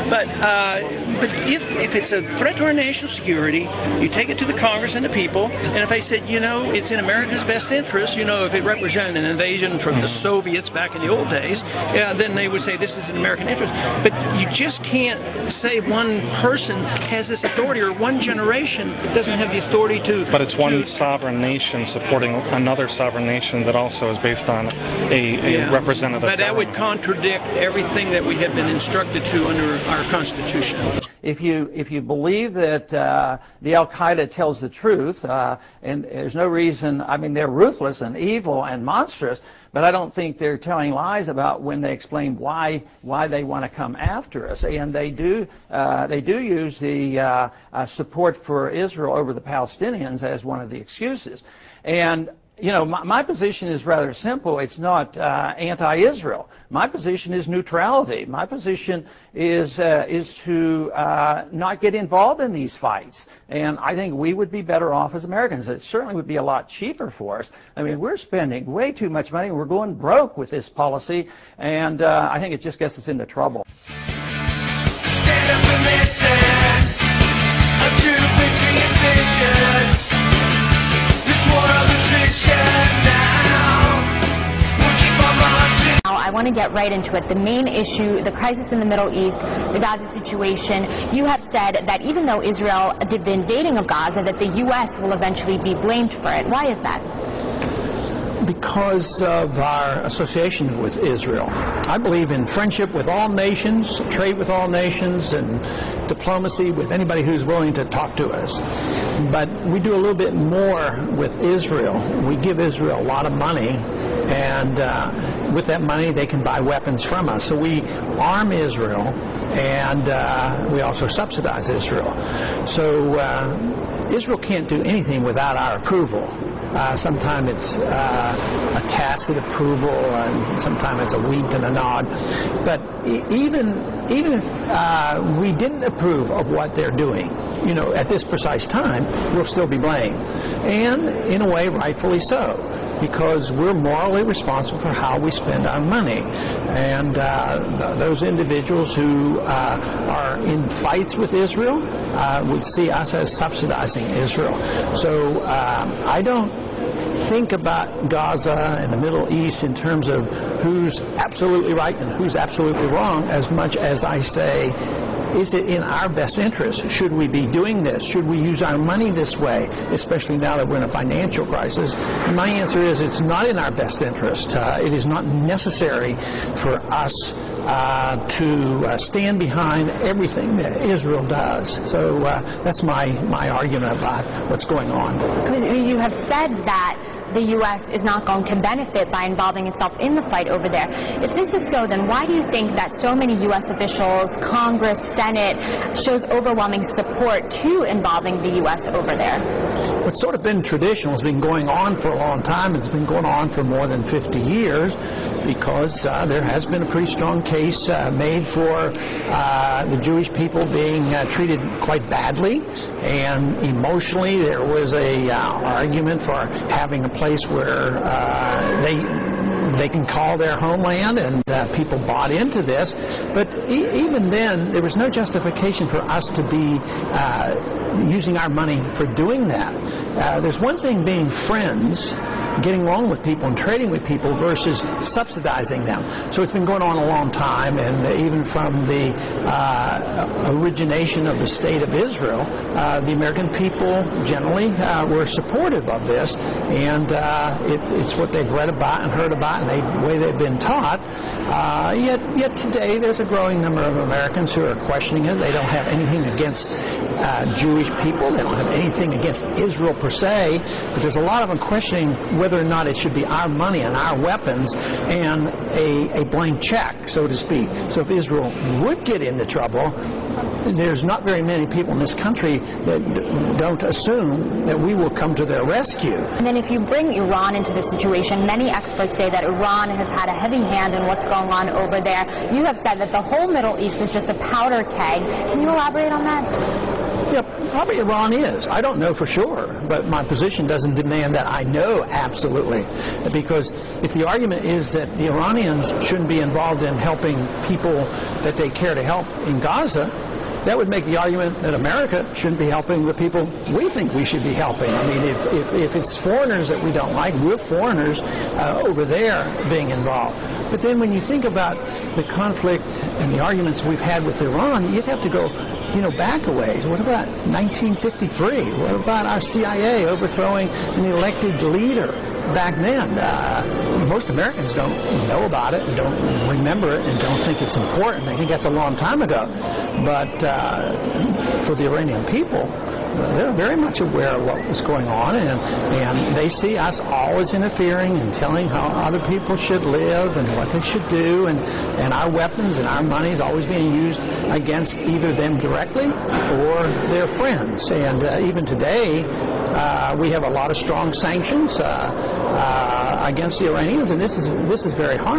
But if it's a threat to our national security, you take it to the Congress and the people, and if they said, you know, it's in America's best interest, you know, if it represented an invasion from the Soviets back in the old days, yeah, then they would say this is in American interest. But you just can't say one person has this authority or one generation doesn't have the authority to... But it's one sovereign nation supporting another sovereign nation that also is based on a representative But that would contradict everything that we have been instructed to under our Constitution. If you believe that the Al-Qaeda tells the truth, and there's no reason, I mean, they're ruthless and evil and monstrous, but I don't think they're telling lies about when they explain why they want to come after us. And they do use the support for Israel over the Palestinians as one of the excuses. And you know, my position is rather simple. It's not anti-Israel. My position is neutrality. My position is to not get involved in these fights. And I think we would be better off as Americans. It certainly would be a lot cheaper for us. I mean, we're spending way too much money. We're going broke with this policy, and I think it just gets us into trouble. Stand up and listen. A true patriot's vision. I want to get right into it. The main issue, the crisis in the Middle East, the Gaza situation. You have said that even though Israel did the invading of Gaza, that the U.S. will eventually be blamed for it. Why is that? Because of our association with Israel. I believe in friendship with all nations, trade with all nations, and diplomacy with anybody who's willing to talk to us. But we do a little bit more with Israel. We give Israel a lot of money, and with that money they can buy weapons from us. So we arm Israel, and we also subsidize Israel. So Israel can't do anything without our approval. Sometimes it's a tacit approval, and sometimes it's a wink and a nod. But even if we didn't approve of what they're doing, you know, at this precise time, we'll still be blamed. And in a way, rightfully so, because we're morally responsible for how we spend our money. And those individuals who are in fights with Israel would see us as subsidizing Israel. So I don't think about Gaza and the Middle East in terms of who's absolutely right and who's absolutely wrong as much as I say, is it in our best interest? Should we be doing this? Should we use our money this way, especially now that we're in a financial crisis? And my answer is it's not in our best interest. It is not necessary for us to stand behind everything that Israel does. So that's my argument about what's going on. Because you have said that the U.S. is not going to benefit by involving itself in the fight over there. If this is so, then why do you think that so many U.S. officials, Congress, Senate, shows overwhelming support to involving the U.S. over there? What's sort of been traditional has been going on for a long time. It's been going on for more than 50 years because there has been a pretty strong case made for the Jewish people being treated quite badly, and emotionally there was a argument for having a place where they can call their homeland, and people bought into this. But even then, there was no justification for us to be using our money for doing that. There's one thing being friends, getting along with people and trading with people versus subsidizing them. So it's been going on a long time, and even from the origination of the State of Israel, the American people generally were supportive of this, and it's what they've read about and heard about and the way they've been taught. Yet today there's a growing number of Americans who are questioning it. They don't have anything against Jewish people. They don't have anything against Israel per se, but there's a lot of them questioning whether or not it should be our money and our weapons and a blank check, so to speak. So if Israel would get into trouble, there's not very many people in this country that don't assume that we will come to their rescue. And then if you bring Iran into the situation, many experts say that Iran has had a heavy hand in what's going on over there. You have said that the whole Middle East is just a powder keg. Can you elaborate on that? Yeah, probably Iran is. I don't know for sure, but my position doesn't demand that I know absolutely. Because if the argument is that the Iranians Iranians shouldn't be involved in helping people that they care to help in Gaza, that would make the argument that America shouldn't be helping the people we think we should be helping. I mean, if it's foreigners that we don't like, we're foreigners over there being involved. But then when you think about the conflict and the arguments we've had with Iran, you'd have to go, back a ways. What about 1953? What about our CIA overthrowing an elected leader back then? Most Americans don't know about it and don't remember it and don't think it's important. They think that's a long time ago. But for the Iranian people, they're very much aware of what was going on, and they see us always interfering and telling how other people should live and what they should do, and our weapons and our money is always being used against either them directly or their friends. And even today, we have a lot of strong sanctions against the Iranians, and this is very harmful.